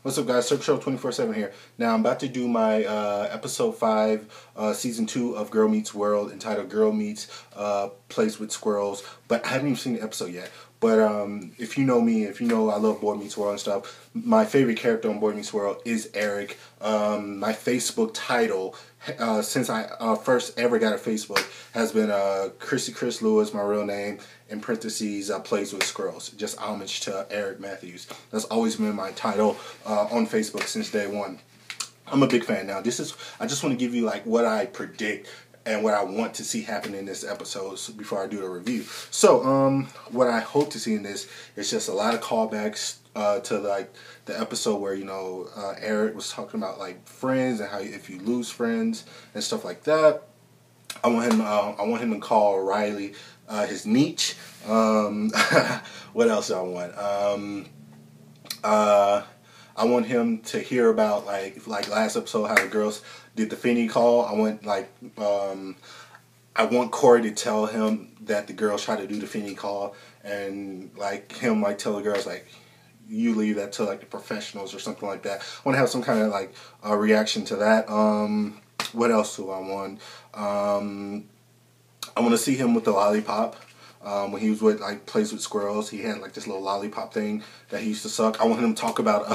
What's up, guys? Show 24/7 here. Now I'm about to do my episode 5, season 2 of Girl Meets World, entitled "Girl Meets Plays with Squirrels." But I haven't even seen the episode yet. But if you know me, if you know I love Boy Meets World and stuff, my favorite character on Boy Meets World is Eric. My Facebook title, since I first ever got a Facebook, has been krissy-kriss Lewis, my real name, in parentheses, plays with squirrels. Just homage to Eric Matthews. That's always been my title on Facebook since day one. I'm a big fan now. I just want to give you like what I predict and what I want to see happen in this episode before I do the review. So, what I hope to see in this is just a lot of callbacks to like the episode where Eric was talking about like friends and how if you lose friends and stuff like that. I want him to call Riley his niche. What else do I want? I want him to hear about like last episode how the girls did the Finny call. I want Corey to tell him that the girls try to do the Finny call, and like him like tell the girls like, you leave that to like the professionals or something like that. I want to have some kind of like reaction to that. What else do I want? I want to see him with the lollipop. When he was with plays with squirrels, he had like this little lollipop thing that he used to suck. I want him to talk about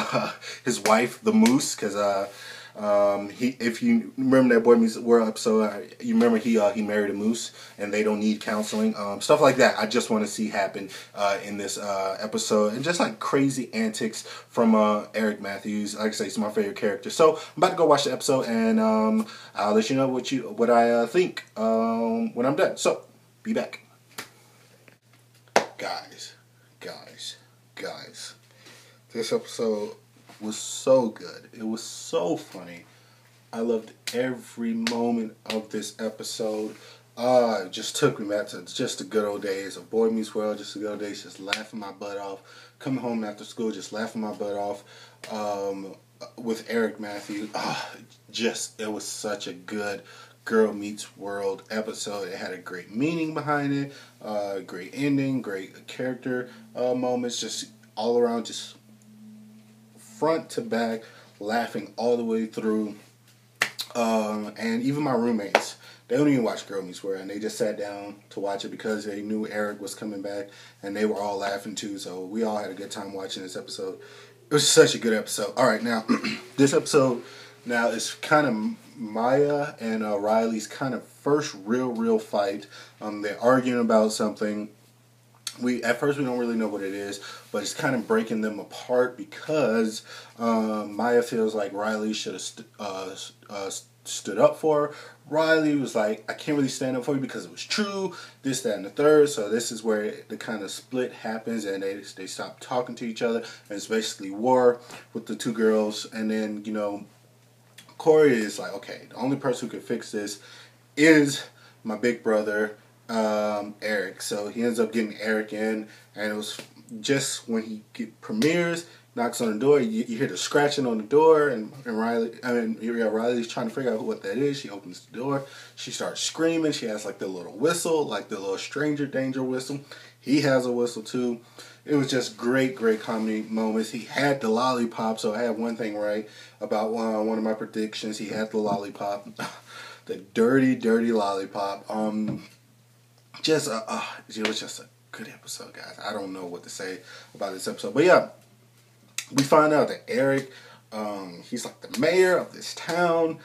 his wife, the moose, because if you remember that Boy Meets World episode, you remember he married a moose, and they don't need counseling, stuff like that. I just want to see happen in this episode, and just like crazy antics from Eric Matthews. Like I say, he's my favorite character. So I'm about to go watch the episode, and I'll let you know what I think when I'm done. So be back. Guys, this episode was so good. It was so funny. I loved every moment of this episode. It just took me back to just the good old days of Boy Meets World, just the good old days, just laughing my butt off. Coming home after school, just laughing my butt off with Eric Matthews. It was such a good Girl Meets World episode. It had a great meaning behind it, great ending, great character moments, just all around, just front to back, laughing all the way through. And even my roommates, they don't even watch Girl Meets World, and they just sat down to watch it because they knew Eric was coming back, and they were all laughing too. So we all had a good time watching this episode. It was such a good episode. All right, now this episode now is kind of Maya and Riley's kind of first real fight. They're arguing about something. At first we don't really know what it is, but it's kind of breaking them apart because Maya feels like Riley should have stood up for her. Riley was like, I can't really stand up for you because it was true, this, that, and the third. So this is where the kind of split happens, and they stop talking to each other, and it's basically war with the two girls. And then Corey is like, okay, the only person who can fix this is my big brother, Eric. So he ends up getting Eric in, and it was just when he premieres, knocks on the door, you hear the scratching on the door, and Riley's trying to figure out what that is. She opens the door, she starts screaming, she has like the little whistle, like the little stranger danger whistle. He has a whistle too. It was just great comedy moments. He had the lollipop, so I had one thing right about one of my predictions. He had the lollipop. The dirty lollipop. It was just a good episode, guys. I don't know what to say about this episode. But yeah, we find out that Eric, he's like the mayor of this town.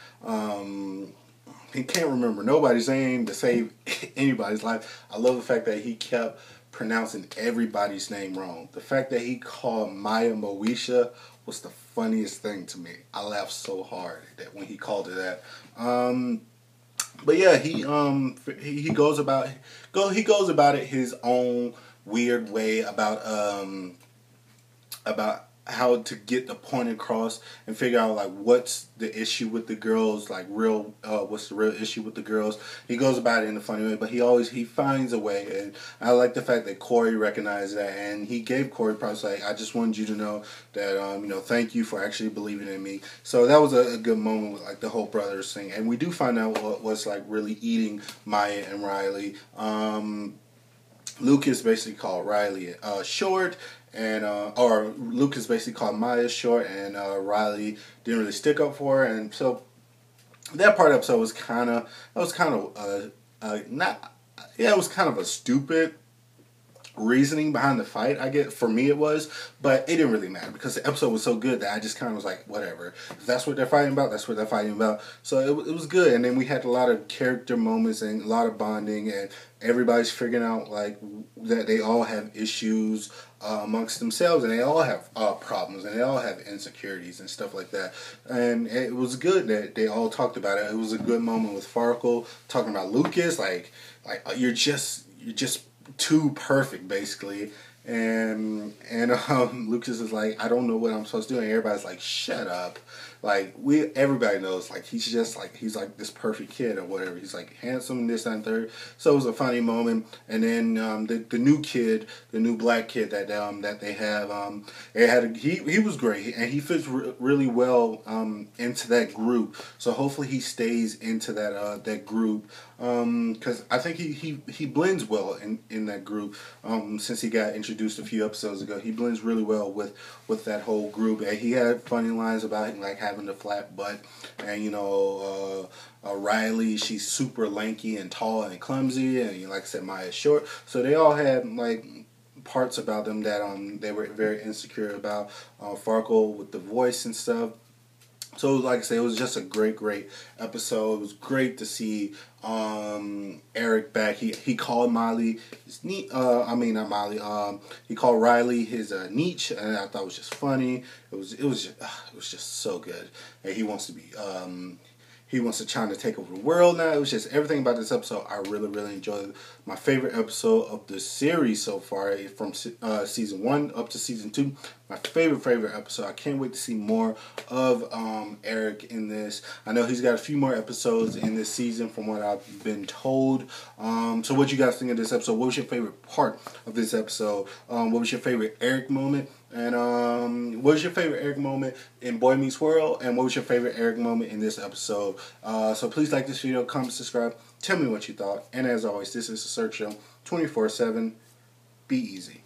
He can't remember nobody's name to save anybody's life. I love the fact that he kept pronouncing everybody's name wrong. The fact that he called Maya Moesha was the funniest thing to me. I laughed so hard that when he called her that. But yeah, he goes about it his own weird way about how to get the point across and figure out like what's the issue with the girls, like what's the real issue with the girls. He goes about it in a funny way, but he finds a way, and I like the fact that Corey recognized that, and he gave Corey props, like, I just wanted you to know that thank you for actually believing in me. So that was a good moment with like the whole brothers thing, and we do find out what's like really eating Maya and Riley. Lucas basically called Riley short, and or Lucas basically called Maya short, and Riley didn't really stick up for her, and so that part of the episode was kind of not, yeah, it was kind of a stupid reasoning behind the fight. I get, for me it was, but it didn't really matter because the episode was so good that I just kind of was like, whatever. If that's what they're fighting about, that's what they're fighting about. So it was good, and then we had a lot of character moments and a lot of bonding, and everybody's figuring out like that they all have issues amongst themselves, and they all have problems, and they all have insecurities and stuff like that. And it was good that they all talked about it. It was a good moment with Farkle talking about Lucas, like you're just too perfect, basically. And Lucas is like, I don't know what I'm supposed to do, and everybody's like, shut up. Like, everybody knows, like, he's just like, he's like this perfect kid or whatever. He's like handsome and this and third. So it was a funny moment. And then the new kid, the new black kid that they have, he was great, and he fits really well into that group. So hopefully he stays into that group, because I think he blends well in that group. Since he got introduced a few episodes ago, he blends really well with that whole group. And he had funny lines about him, like having the flat butt, and Riley, she's super lanky and tall and clumsy, and like I said, Maya's short. So they all had like parts about them that they were very insecure about. Farkle with the voice and stuff. So like I said, it was just a great episode. It was great to see Eric back. He called Molly his not Molly. He called Riley his niche, and I thought it was just funny. It was just so good. And he wants to try to take over the world now. It was just everything about this episode I really enjoyed. My favorite episode of the series so far, from season 1 up to season 2. My favorite episode. I can't wait to see more of Eric in this. I know he's got a few more episodes in this season from what I've been told. So what you guys think of this episode? What was your favorite part of this episode? What was your favorite Eric moment? And what was your favorite Eric moment in Boy Meets World? And what was your favorite Eric moment in this episode? So please like this video, comment, subscribe. Tell me what you thought. And as always, this is the Search Show 24/7. Be easy.